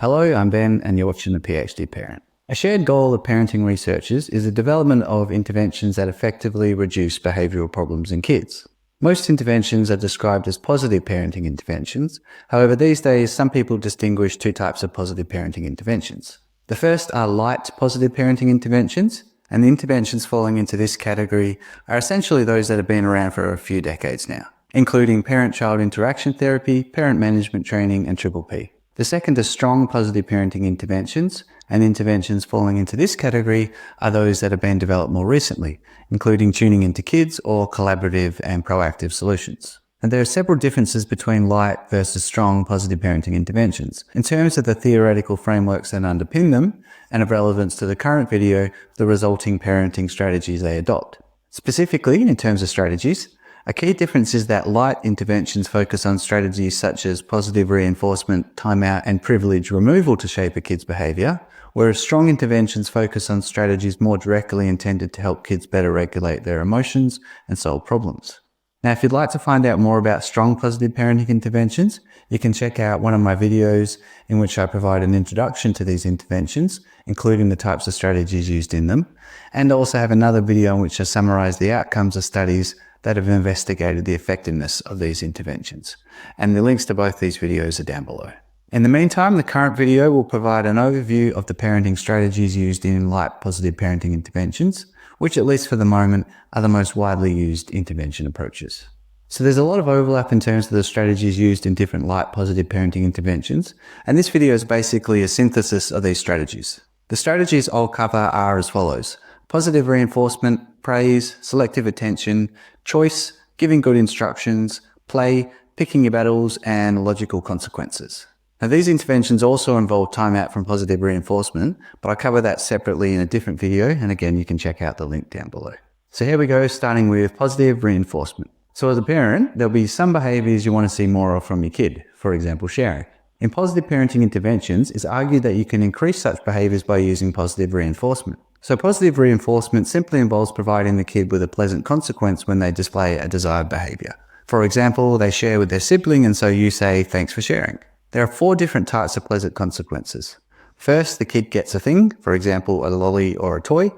Hello, I'm Ben and you're watching The PhD Parent. A shared goal of parenting researchers is the development of interventions that effectively reduce behavioural problems in kids. Most interventions are described as positive parenting interventions. However, these days some people distinguish two types of positive parenting interventions. The first are light positive parenting interventions, and the interventions falling into this category are essentially those that have been around for a few decades now, including parent-child interaction therapy, parent management training, and Triple P. The second are strong positive parenting interventions, and interventions falling into this category are those that have been developed more recently, including tuning into kids or collaborative and proactive solutions. And there are several differences between light versus strong positive parenting interventions in terms of the theoretical frameworks that underpin them, and of relevance to the current video, the resulting parenting strategies they adopt. Specifically, in terms of strategies, a key difference is that light interventions focus on strategies such as positive reinforcement, timeout, and privilege removal to shape a kid's behaviour, whereas strong interventions focus on strategies more directly intended to help kids better regulate their emotions and solve problems. Now, if you'd like to find out more about strong positive parenting interventions, you can check out one of my videos in which I provide an introduction to these interventions, including the types of strategies used in them, and also have another video in which I summarise the outcomes of studies that have investigated the effectiveness of these interventions. And the links to both these videos are down below. In the meantime, the current video will provide an overview of the parenting strategies used in light positive parenting interventions, which at least for the moment are the most widely used intervention approaches. So there's a lot of overlap in terms of the strategies used in different light positive parenting interventions, and this video is basically a synthesis of these strategies. The strategies I'll cover are as follows: positive reinforcement, praise, selective attention, choice, giving good instructions, play, picking your battles, and logical consequences. Now, these interventions also involve timeout from positive reinforcement, but I cover that separately in a different video, and again, you can check out the link down below. So here we go, starting with positive reinforcement. So as a parent, there'll be some behaviours you want to see more of from your kid, for example, sharing. In positive parenting interventions, it's argued that you can increase such behaviours by using positive reinforcement. So positive reinforcement simply involves providing the kid with a pleasant consequence when they display a desired behaviour. For example, they share with their sibling and so you say, "Thanks for sharing." There are 4 different types of pleasant consequences. First, the kid gets a thing, for example, a lolly or a toy.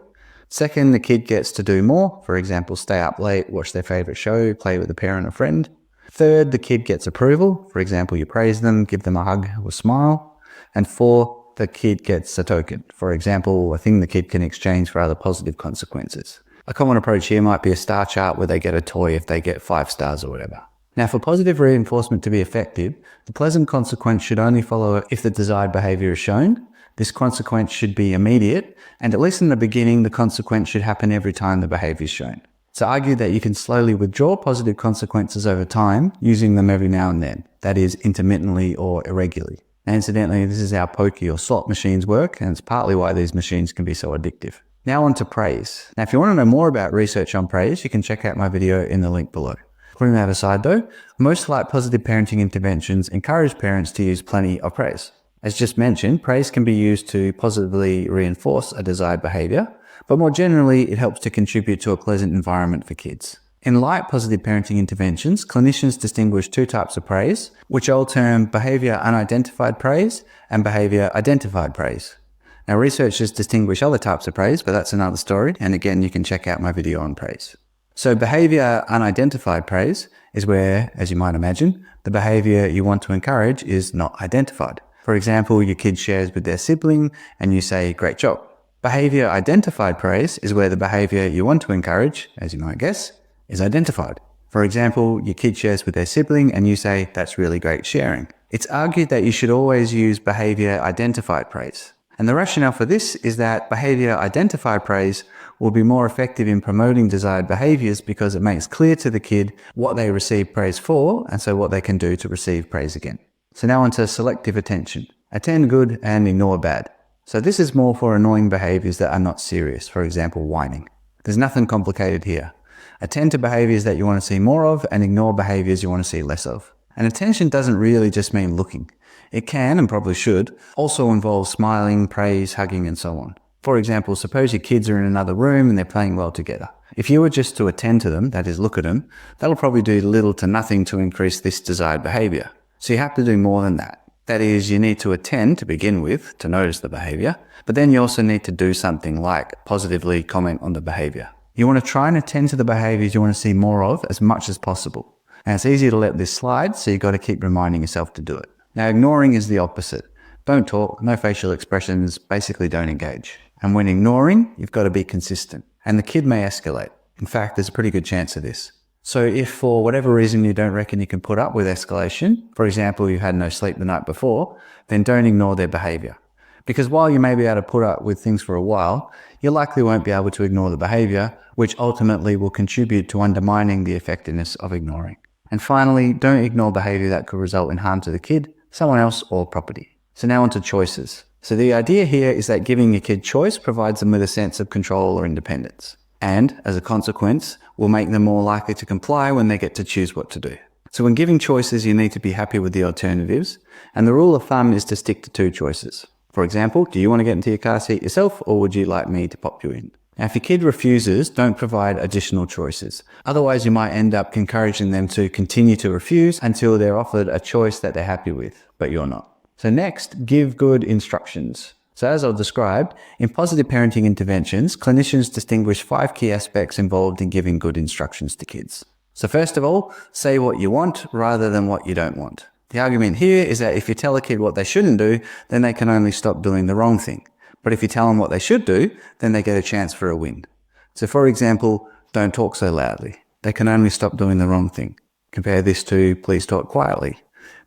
Second, the kid gets to do more, for example, stay up late, watch their favourite show, play with a parent or friend. Third, the kid gets approval, for example, you praise them, give them a hug or smile. And 4, the kid gets a token, for example, a thing the kid can exchange for other positive consequences. A common approach here might be a star chart where they get a toy if they get 5 stars or whatever. Now, for positive reinforcement to be effective, the pleasant consequence should only follow if the desired behaviour is shown. This consequence should be immediate, and at least in the beginning, the consequence should happen every time the behaviour is shown. It's argued that you can slowly withdraw positive consequences over time, using them every now and then, that is, intermittently or irregularly. And incidentally, this is how pokey or slot machines work, and it's partly why these machines can be so addictive. Now on to praise. Now, if you want to know more about research on praise, you can check out my video in the link below. Putting that aside though, most light positive parenting interventions encourage parents to use plenty of praise. As just mentioned, praise can be used to positively reinforce a desired behaviour, but more generally, it helps to contribute to a pleasant environment for kids. In light positive parenting interventions, clinicians distinguish 2 types of praise, which I'll term behaviour unidentified praise and behaviour identified praise. Now, researchers distinguish other types of praise, but that's another story, and again, you can check out my video on praise. So behaviour unidentified praise is where, as you might imagine, the behaviour you want to encourage is not identified. For example, your kid shares with their sibling and you say, "Great job." Behaviour identified praise is where the behaviour you want to encourage, as you might guess, is identified. For example, your kid shares with their sibling and you say, "That's really great sharing." It's argued that you should always use behaviour identified praise. And the rationale for this is that behaviour identified praise will be more effective in promoting desired behaviours because it makes clear to the kid what they receive praise for, and so what they can do to receive praise again. So now on to selective attention. Attend good and ignore bad. So this is more for annoying behaviours that are not serious, for example, whining. There's nothing complicated here. Attend to behaviours that you want to see more of and ignore behaviours you want to see less of. And attention doesn't really just mean looking. It can, and probably should, also involve smiling, praise, hugging, and so on. For example, suppose your kids are in another room and they're playing well together. If you were just to attend to them, that is look at them, that'll probably do little to nothing to increase this desired behaviour. So you have to do more than that. That is, you need to attend to begin with to notice the behaviour, but then you also need to do something like positively comment on the behaviour. You want to try and attend to the behaviours you want to see more of as much as possible. And it's easy to let this slide, so you've got to keep reminding yourself to do it. Now, ignoring is the opposite. Don't talk, no facial expressions, basically don't engage. And when ignoring, you've got to be consistent. And the kid may escalate. In fact, there's a pretty good chance of this. So if for whatever reason you don't reckon you can put up with escalation, for example, you had no sleep the night before, then don't ignore their behaviour. Because while you may be able to put up with things for a while, you likely won't be able to ignore the behaviour, which ultimately will contribute to undermining the effectiveness of ignoring. And finally, don't ignore behaviour that could result in harm to the kid, someone else, or property. So now on to choices. So the idea here is that giving your kid choice provides them with a sense of control or independence. And, as a consequence, will make them more likely to comply when they get to choose what to do. So when giving choices, you need to be happy with the alternatives, and the rule of thumb is to stick to 2 choices. For example, do you want to get into your car seat yourself, or would you like me to pop you in? Now, if your kid refuses, don't provide additional choices. Otherwise, you might end up encouraging them to continue to refuse until they're offered a choice that they're happy with, but you're not. So next, give good instructions. So as I've described, in positive parenting interventions, clinicians distinguish 5 key aspects involved in giving good instructions to kids. So first of all, say what you want rather than what you don't want. The argument here is that if you tell a kid what they shouldn't do, then they can only stop doing the wrong thing. But if you tell them what they should do, then they get a chance for a win. So for example, don't talk so loudly. They can only stop doing the wrong thing. Compare this to please talk quietly.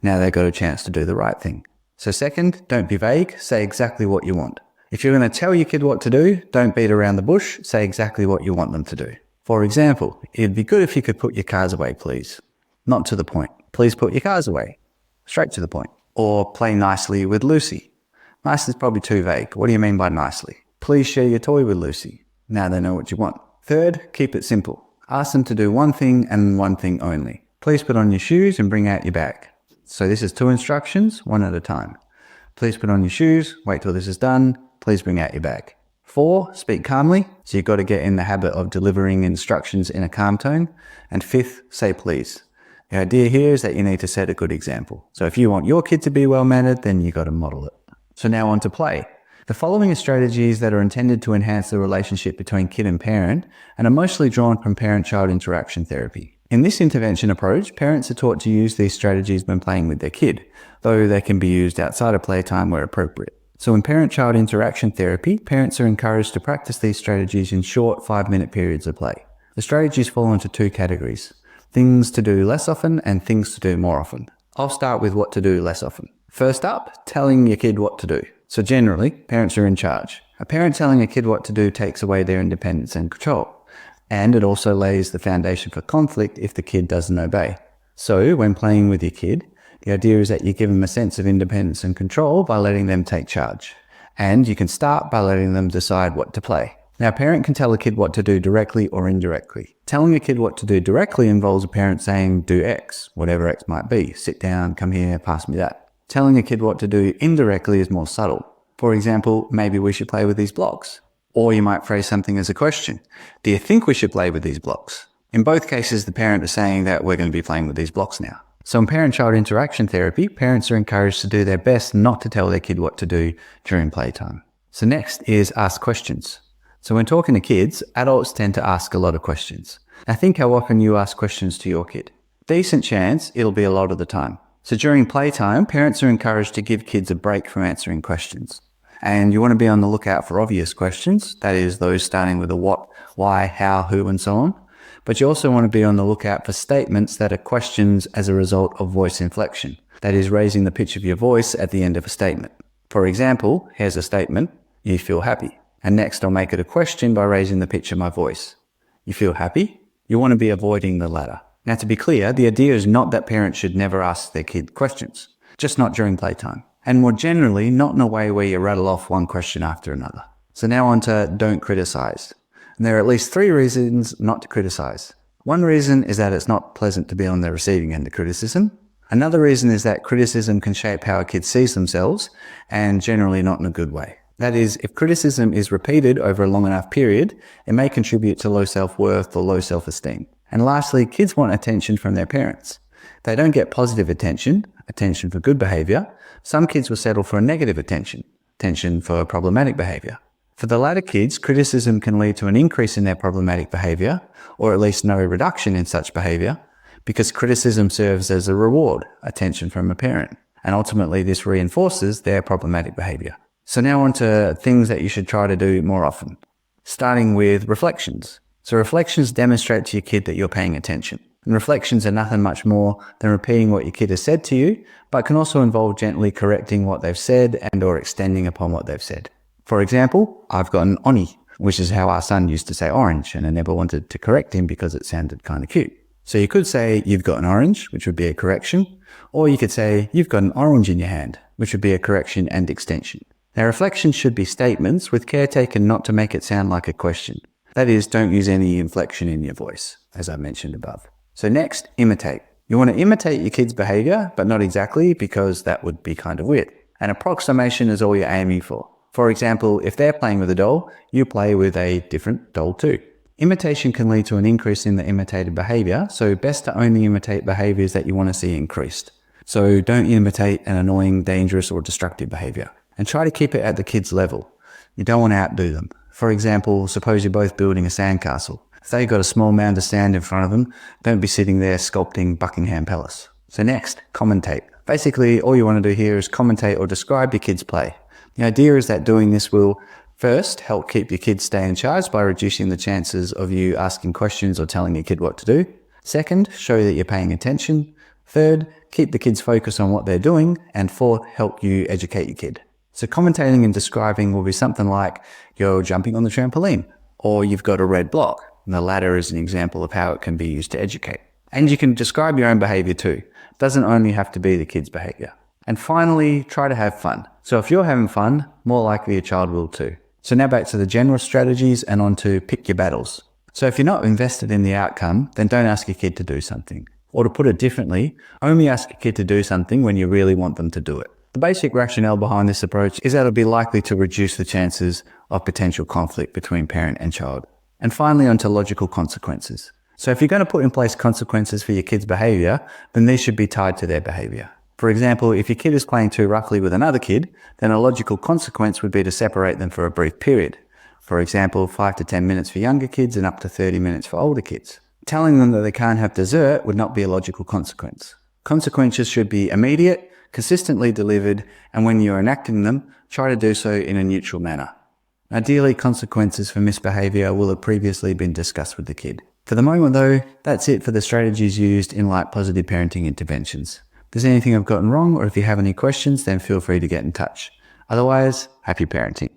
Now they've got a chance to do the right thing. So second, don't be vague, say exactly what you want. If you're going to tell your kid what to do, don't beat around the bush, say exactly what you want them to do. For example, it'd be good if you could put your cars away, please. Not to the point. Please put your cars away. Straight to the point. Or play nicely with Lucy. Nice is probably too vague. What do you mean by nicely? Please share your toy with Lucy. Now they know what you want. Third, keep it simple. Ask them to do one thing and one thing only. Please put on your shoes and bring out your bag. So this is 2 instructions, one at a time. Please put on your shoes, wait till this is done, please bring out your bag. 4, speak calmly, so you've got to get in the habit of delivering instructions in a calm tone. And 5th, say please. The idea here is that you need to set a good example. So if you want your kid to be well-mannered, then you've got to model it. So now on to play. The following are strategies that are intended to enhance the relationship between kid and parent and are mostly drawn from parent-child interaction therapy. In this intervention approach, parents are taught to use these strategies when playing with their kid, though they can be used outside of playtime where appropriate. So in parent-child interaction therapy, parents are encouraged to practice these strategies in short 5-minute periods of play. The strategies fall into 2 categories: things to do less often and things to do more often. I'll start with what to do less often. First up, telling your kid what to do. So generally, parents are in charge. A parent telling a kid what to do takes away their independence and control. And it also lays the foundation for conflict if the kid doesn't obey. So when playing with your kid, the idea is that you give them a sense of independence and control by letting them take charge. And you can start by letting them decide what to play. Now, a parent can tell a kid what to do directly or indirectly. Telling a kid what to do directly involves a parent saying, do X, whatever X might be. Sit down, come here, pass me that. Telling a kid what to do indirectly is more subtle. For example, maybe we should play with these blocks. Or you might phrase something as a question. Do you think we should play with these blocks? In both cases, the parent is saying that we're going to be playing with these blocks now. So in parent-child interaction therapy, parents are encouraged to do their best not to tell their kid what to do during playtime. So next is ask questions. So when talking to kids, adults tend to ask a lot of questions. Now think how often you ask questions to your kid. Decent chance it'll be a lot of the time. So during playtime, parents are encouraged to give kids a break from answering questions. And you want to be on the lookout for obvious questions, that is, those starting with a what, why, how, who, and so on. But you also want to be on the lookout for statements that are questions as a result of voice inflection, that is, raising the pitch of your voice at the end of a statement. For example, here's a statement, you feel happy. And next I'll make it a question by raising the pitch of my voice. You feel happy? You want to be avoiding the latter. Now to be clear, the idea is not that parents should never ask their kid questions, just not during playtime. And more generally, not in a way where you rattle off one question after another. So now on to don't criticize. And there are at least 3 reasons not to criticize. One reason is that it's not pleasant to be on the receiving end of criticism. Another reason is that criticism can shape how a kid sees themselves, and generally not in a good way. That is, if criticism is repeated over a long enough period, it may contribute to low self-worth or low self-esteem. And lastly, kids want attention from their parents. If they don't get positive attention for good behaviour, some kids will settle for a negative attention for problematic behaviour. For the latter kids, criticism can lead to an increase in their problematic behaviour, or at least no reduction in such behaviour, because criticism serves as a reward, attention from a parent, and ultimately this reinforces their problematic behaviour. So now on to things that you should try to do more often, starting with reflections. So reflections demonstrate to your kid that you're paying attention. And reflections are nothing much more than repeating what your kid has said to you, but can also involve gently correcting what they've said and or extending upon what they've said. For example, I've got an oni, which is how our son used to say orange, and I never wanted to correct him because it sounded kind of cute. So you could say, you've got an orange, which would be a correction, or you could say, you've got an orange in your hand, which would be a correction and extension. Now, reflections should be statements with care taken not to make it sound like a question. That is, don't use any inflection in your voice, as I mentioned above. So next, imitate. You want to imitate your kid's behavior, but not exactly, because that would be kind of weird. An approximation is all you're aiming for. For example, if they're playing with a doll, you play with a different doll too. Imitation can lead to an increase in the imitated behavior, so best to only imitate behaviors that you want to see increased. So don't imitate an annoying, dangerous, or destructive behavior. And try to keep it at the kid's level. You don't want to outdo them. For example, suppose you're both building a sandcastle. If they've got a small mound of sand in front of them, don't be sitting there sculpting Buckingham Palace. So next, commentate. Basically, all you want to do here is commentate or describe your kid's play. The idea is that doing this will, first, help keep your kids stay in charge by reducing the chances of you asking questions or telling your kid what to do. Second, show that you're paying attention. Third, keep the kids focused on what they're doing. And fourth, help you educate your kid. So commentating and describing will be something like, you're jumping on the trampoline, or you've got a red block. And the latter is an example of how it can be used to educate. And you can describe your own behaviour too. It doesn't only have to be the kid's behaviour. And finally, try to have fun. So if you're having fun, more likely your child will too. So now back to the general strategies and on to pick your battles. So if you're not invested in the outcome, then don't ask your kid to do something. Or to put it differently, only ask your kid to do something when you really want them to do it. The basic rationale behind this approach is that it'll be likely to reduce the chances of potential conflict between parent and child. And finally, onto logical consequences. So if you're going to put in place consequences for your kid's behaviour, then these should be tied to their behaviour. For example, if your kid is playing too roughly with another kid, then a logical consequence would be to separate them for a brief period. For example, 5 to 10 minutes for younger kids and up to 30 minutes for older kids. Telling them that they can't have dessert would not be a logical consequence. Consequences should be immediate, consistently delivered, and when you're enacting them, try to do so in a neutral manner. Ideally, consequences for misbehaviour will have previously been discussed with the kid. For the moment though, that's it for the strategies used in light positive parenting interventions. If there's anything I've gotten wrong, or if you have any questions, then feel free to get in touch. Otherwise, happy parenting.